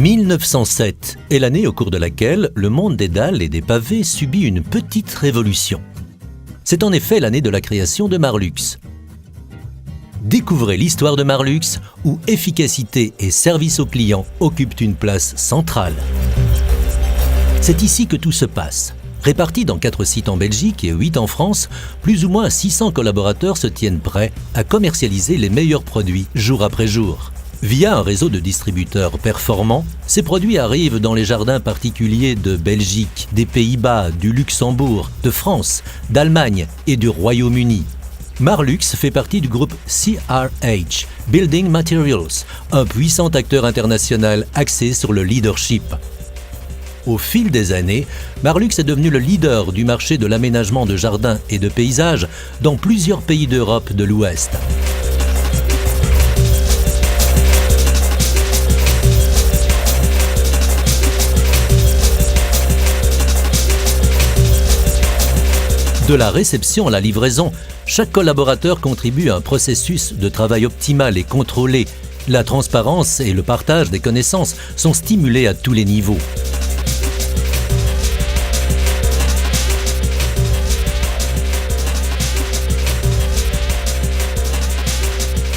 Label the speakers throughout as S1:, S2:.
S1: 1907 est l'année au cours de laquelle le monde des dalles et des pavés subit une petite révolution. C'est en effet l'année de la création de Marlux. Découvrez l'histoire de Marlux, où efficacité et service aux clients occupent une place centrale. C'est ici que tout se passe. Répartis dans 4 sites en Belgique et 8 en France, plus ou moins 600 collaborateurs se tiennent prêts à commercialiser les meilleurs produits jour après jour. Via un réseau de distributeurs performants, ces produits arrivent dans les jardins particuliers de Belgique, des Pays-Bas, du Luxembourg, de France, d'Allemagne et du Royaume-Uni. Marlux fait partie du groupe CRH, Building Materials, un puissant acteur international axé sur le leadership. Au fil des années, Marlux est devenu le leader du marché de l'aménagement de jardins et de paysages dans plusieurs pays d'Europe de l'Ouest. De la réception à la livraison, chaque collaborateur contribue à un processus de travail optimal et contrôlé. La transparence et le partage des connaissances sont stimulés à tous les niveaux.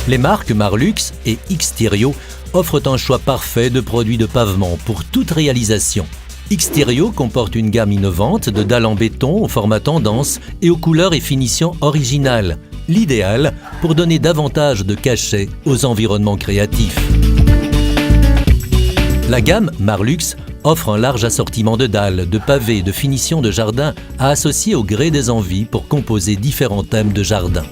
S1: Les marques Marlux et Xterio offrent un choix parfait de produits de pavement pour toute réalisation. Xterio comporte une gamme innovante de dalles en béton au format tendance et aux couleurs et finitions originales, l'idéal pour donner davantage de cachet aux environnements créatifs. La gamme Marlux offre un large assortiment de dalles, de pavés, de finitions de jardin à associer au gré des envies pour composer différents thèmes de jardin.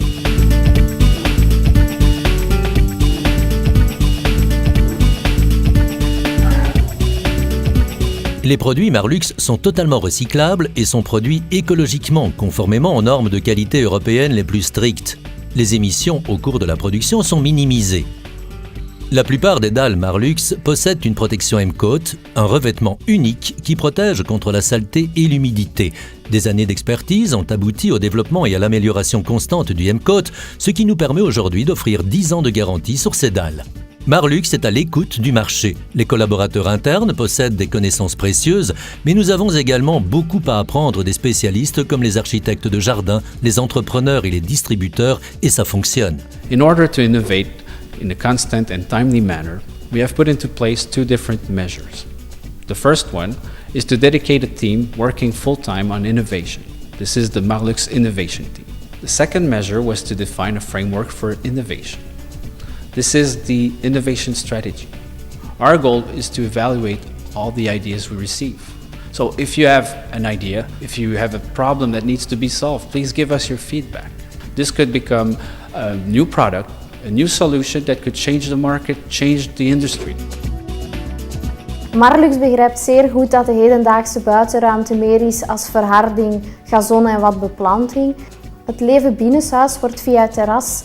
S1: Les produits Marlux sont totalement recyclables et sont produits écologiquement, conformément aux normes de qualité européennes les plus strictes. Les émissions au cours de la production sont minimisées. La plupart des dalles Marlux possèdent une protection M-Coat, un revêtement unique qui protège contre la saleté et l'humidité. Des années d'expertise ont abouti au développement et à l'amélioration constante du M-Coat, ce qui nous permet aujourd'hui d'offrir 10 ans de garantie sur ces dalles. Marlux est à l'écoute du marché. Les collaborateurs internes possèdent des connaissances précieuses, mais nous avons également beaucoup à apprendre des spécialistes comme les architectes de jardin, les entrepreneurs et les distributeurs, et ça fonctionne.
S2: In order to innovate in a constant and timely manner, we have put into place 2 different measures. The first one is to dedicate a team working full-time on innovation. This is the Marlux Innovation Team. The second measure was to define a framework for innovation. This is the innovation strategy. Our goal is to evaluate all the ideas we receive. So if you have an idea, if you have a problem that needs to be solved, please give us your feedback. This could become a new product, a new solution that could change the market, change the industry.
S3: Marlux begrijpt zeer goed dat de hedendaagse buitenruimte meer is als verharding, gazon en wat beplanting. Het leven binnenshuis wordt via het terras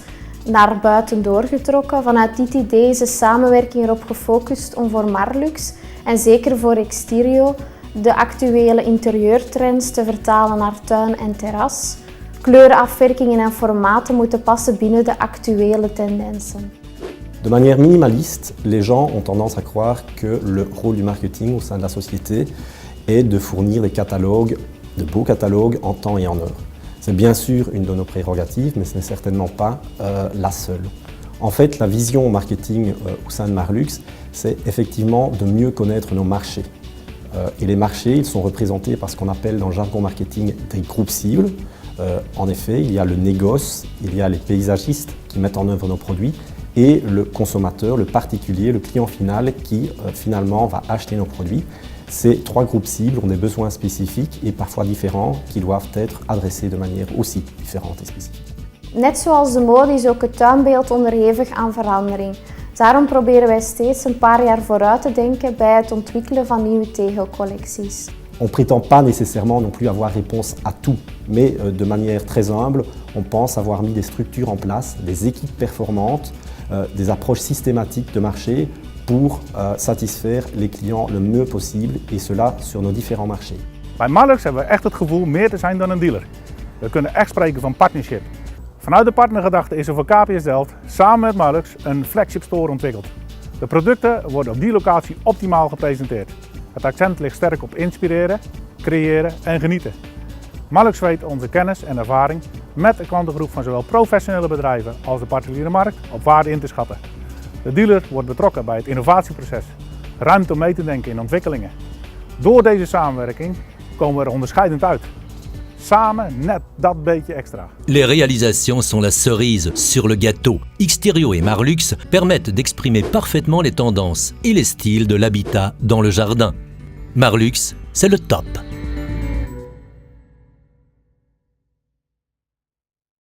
S3: naar buiten doorgetrokken. Vanuit dit idee is de samenwerking erop gefocust om voor Marlux en zeker voor Xterio de actuele interieurtrends te vertalen naar tuin en terras. Kleurenafwerkingen en formaten moeten passen binnen de actuele tendensen.
S4: De manière minimaliste, les gens ont tendance à croire que le rôle du marketing au sein de la société est de fournir des catalogues, de beaux catalogues en temps et en heure. C'est bien sûr une de nos prérogatives, mais ce n'est certainement pas la seule. En fait, la vision marketing au sein de Marlux, c'est effectivement de mieux connaître nos marchés. Et les marchés, ils sont représentés par ce qu'on appelle dans le jargon marketing des groupes cibles. En effet, il y a le négoce, il y a les paysagistes qui mettent en œuvre nos produits et le consommateur, le particulier, le client final qui finalement va acheter nos produits. Ces 3 groupes cibles ont des besoins spécifiques et parfois différents qui doivent être adressés de manière aussi différente et spécifique.
S3: Net zoals de mode is ook het tuinbeeld onderhevig aan verandering. Daarom proberen wij steeds een paar jaar vooruit te denken bij het ontwikkelen van nieuwe tegelcollecties.
S4: On ne prétend pas nécessairement non plus avoir réponse à tout, mais de manière très humble, on pense avoir mis des structures en place, des équipes performantes, des approches systématiques de marché pour satisfaire les clients le mieux possible et cela sur nos différents marchés.
S5: Bij Marlux hebben we echt het gevoel meer te zijn dan een dealer. We kunnen echt spreken van partnership. Vanuit de partnergedachte is er voor KPS Delft samen met Marlux een flagship store ontwikkeld. De producten worden op die locatie optimaal gepresenteerd. Het accent ligt sterk op inspireren, creëren en genieten. Marlux weet onze kennis en ervaring met een klantengroep van zowel professionele bedrijven als de particuliere markt op waarde in te schatten. De dealer wordt betrokken bij het innovatieproces, ruimte om mee te denken in ontwikkelingen. Door deze samenwerking komen we er onderscheidend uit. Samen net dat beetje extra.
S1: Les réalisations sont la cerise sur le gâteau. Xterio et Marlux permettent d'exprimer parfaitement les tendances et les styles de l'habitat dans le jardin. Marlux, c'est le top.